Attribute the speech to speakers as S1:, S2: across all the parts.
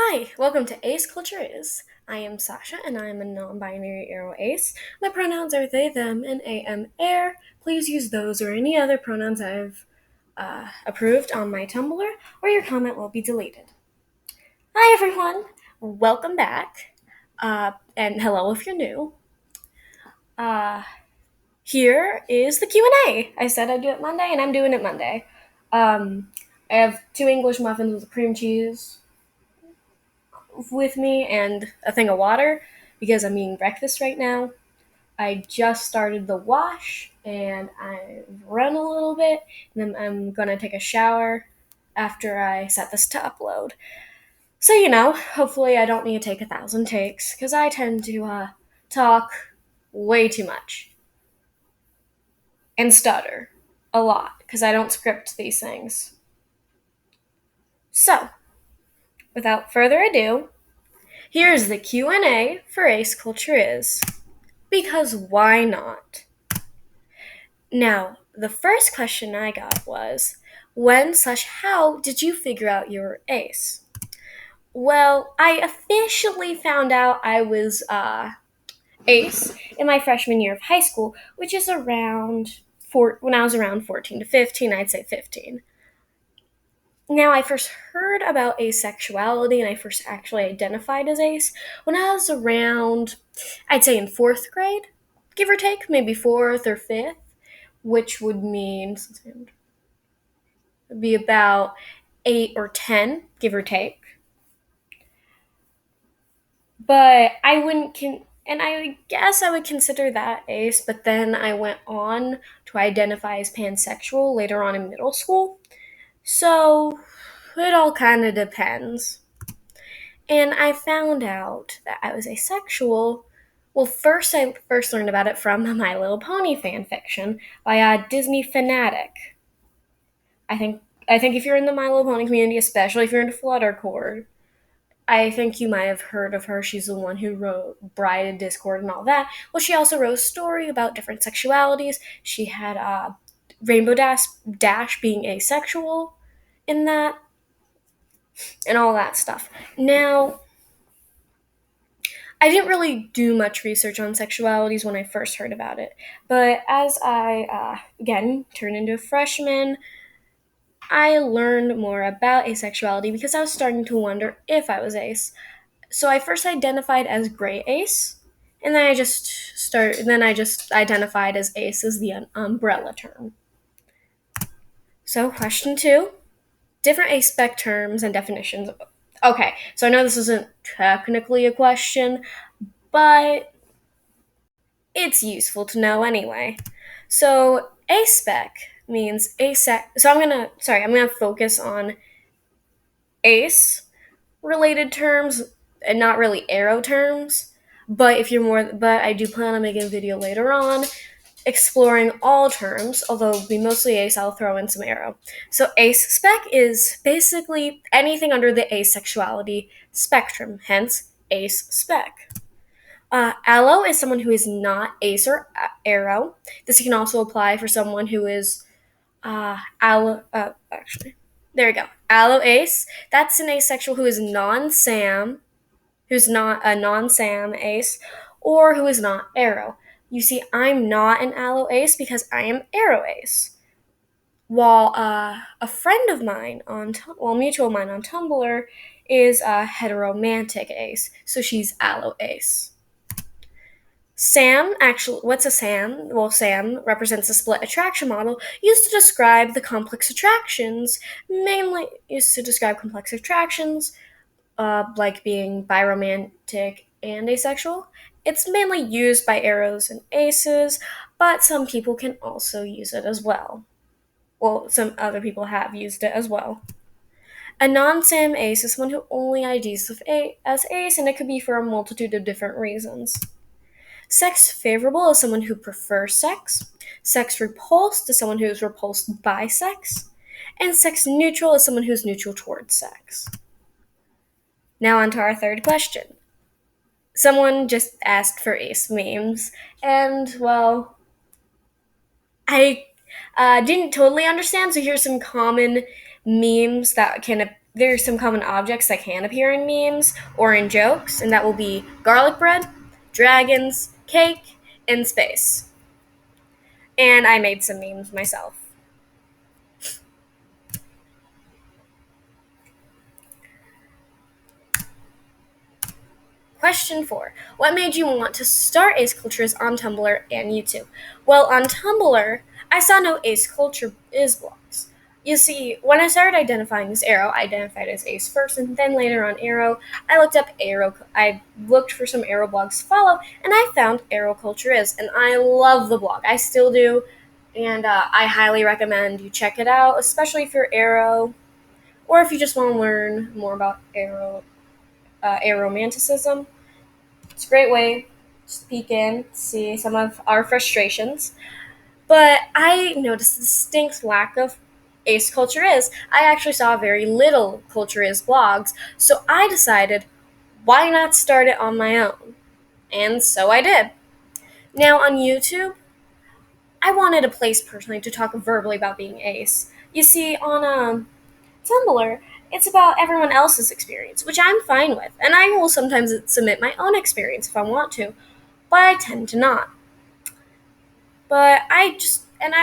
S1: Hi, welcome to Ace Culture Is. I am Sasha and I am a non binary arrow ace. My pronouns are they, them, and am air. Please use those or any other pronouns I've approved on my Tumblr, or your comment will be deleted. Hi, everyone. Welcome back. And hello if you're new. Uh, Here is the Q&A. I said I'd do it Monday, and I'm doing it Monday. I have 2 English muffins with cream cheese with me and a thing of water because I'm eating breakfast right now. I just started the wash and I've run a little bit, and then I'm gonna take a shower after I set this to upload. So, hopefully I don't need to take 1,000 takes because I tend to talk way too much and stutter a lot because I don't script these things. So, without further ado, here's the Q&A for Ace Culture Is. Because why not? Now, the first question I got was, when/how did you figure out you were ace? Well, I officially found out I was ace in my freshman year of high school, which is when I was around 14 to 15, I'd say 15. Now, I first heard about asexuality and I first actually identified as ace when I was around, I'd say in fourth grade, give or take, maybe fourth or fifth, which would mean be about 8 or 10, give or take. But and I guess I would consider that ace, but then I went on to identify as pansexual later on in middle school. So it all kind of depends. And I found out that I was asexual. Well, I first learned about it from My Little Pony fan fiction by a Disney fanatic. I think if you're in the My Little Pony community, especially if you're into Fluttercore, I think you might have heard of her. She's the one who wrote Bride of Discord and all that. Well, she also wrote a story about different sexualities. She had Rainbow Dash being asexual in that, and all that stuff. Now, I didn't really do much research on sexualities when I first heard about it, but as I, again, turned into a freshman, I learned more about asexuality because I was starting to wonder if I was ace. So I first identified as gray ace, and then I just identified as ace as the umbrella term. So question 2, different ace spec terms and definitions. Okay, so I know this isn't technically a question, but it's useful to know anyway. So aspec means asex. So I'm gonna focus on ace related terms and not really arrow terms. But I do plan on making a video later on exploring all terms, although it'll be mostly ace, I'll throw in some arrow. So ace spec is basically anything under the asexuality spectrum, hence ace spec. Allo is someone who is not ace or arrow. This can also apply for someone who is actually, there we go. Allo ace. That's an asexual who is non-sam, who's not a non-sam ace, or who is not arrow. You see, I'm not an allo ace because I am arrow ace. While a friend of mine mutual of mine on Tumblr is a heteromantic ace, so she's allo ace. What's a SAM? Well, SAM represents a split attraction model used to describe complex attractions, like being biromantic and asexual. It's mainly used by arrows and aces, but some people can also use it as well. Well, some other people have used it as well. A non-SAM ace is someone who only IDs as ace, and it could be for a multitude of different reasons. Sex favorable is someone who prefers sex. Sex repulsed is someone who is repulsed by sex. And sex neutral is someone who is neutral towards sex. Now on to our third question. Someone just asked for ace memes, and well, I didn't totally understand, so here's some common memes that can There's some common objects that can appear in memes or in jokes, and that will be garlic bread, dragons, cake, and space. And I made some memes myself. Question 4. What made you want to start Ace Cultures on Tumblr and YouTube? Well, on Tumblr, I saw no Ace Culture is blogs. You see, when I started identifying as Arrow, I identified as Ace first, and then later on Arrow, I looked for some Arrow blogs to follow, and I found Arrow Culture is, and I love the blog. I still do, and I highly recommend you check it out, especially if you're Arrow, or if you just want to learn more about aromanticism. It's a great way to peek in, see some of our frustrations. But I noticed a distinct lack of Ace Culture Is. I actually saw very little Culture Is blogs, so I decided, why not start it on my own? And so I did. Now on YouTube, I wanted a place personally to talk verbally about being Ace. You see, on Tumblr, it's about everyone else's experience, which I'm fine with, and I will sometimes submit my own experience if I want to, but I tend to not. But I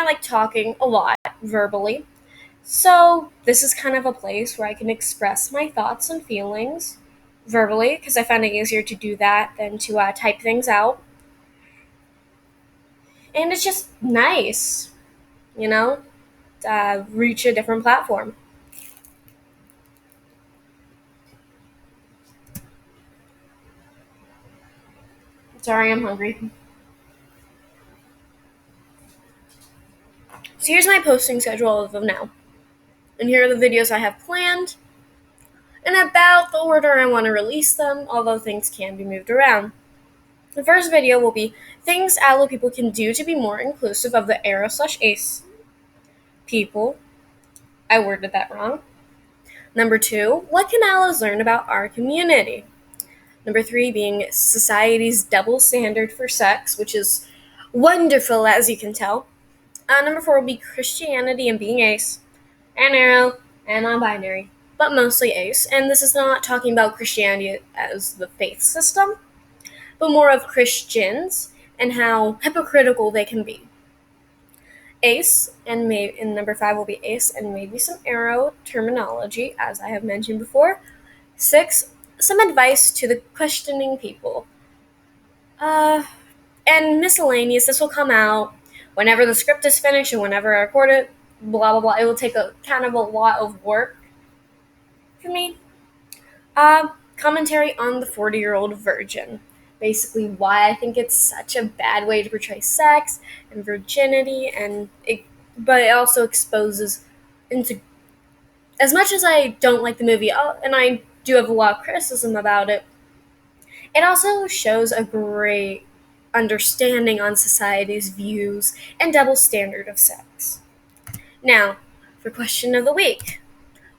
S1: like talking a lot verbally. So this is kind of a place where I can express my thoughts and feelings verbally, because I find it easier to do that than to type things out. And it's just nice, you know, to reach a different platform. Sorry, I'm hungry. So here's my posting schedule as of now. And here are the videos I have planned, and about the order I want to release them, although things can be moved around. The first video will be things allo people can do to be more inclusive of the arrow/ace people. I worded that wrong. Number 2, what can allos learn about our community? Number 3 being society's double standard for sex, which is wonderful as you can tell. Number 4 will be Christianity and being ace, and arrow, and non-binary, but mostly ace. And this is not talking about Christianity as the faith system, but more of Christians and how hypocritical they can be. Ace, and number 5 will be ace and maybe some arrow terminology, as I have mentioned before. 6, some advice to the questioning people. And miscellaneous, this will come out whenever the script is finished and whenever I record it, blah, blah, blah. It will take a kind of a lot of work for me. Commentary on the 40-year-old virgin. Basically, why I think it's such a bad way to portray sex and virginity, but it also exposes into. As much as I don't like the movie, and I do have a lot of criticism about it, it also shows a great understanding on society's views and double standard of sex. Now, for question of the week.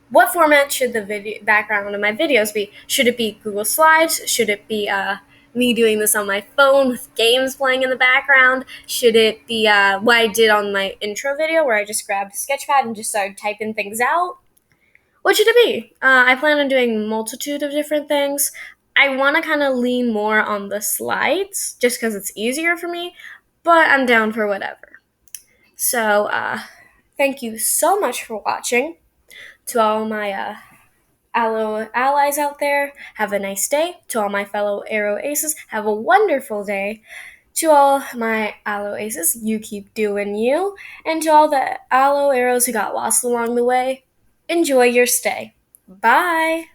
S1: What format should the video background of my videos be? Should it be Google Slides? Should it be me doing this on my phone with games playing in the background? Should it be what I did on my intro video where I just grabbed a sketchpad and just started typing things out? What should it be? I plan on doing a multitude of different things. I want to kind of lean more on the slides just because it's easier for me, but I'm down for whatever. So, thank you so much for watching. To all my Allo allies out there, have a nice day. To all my fellow Arrow Aces, have a wonderful day. To all my Allo Aces, you keep doing you. And to all the Allo Arrows who got lost along the way, enjoy your stay. Bye!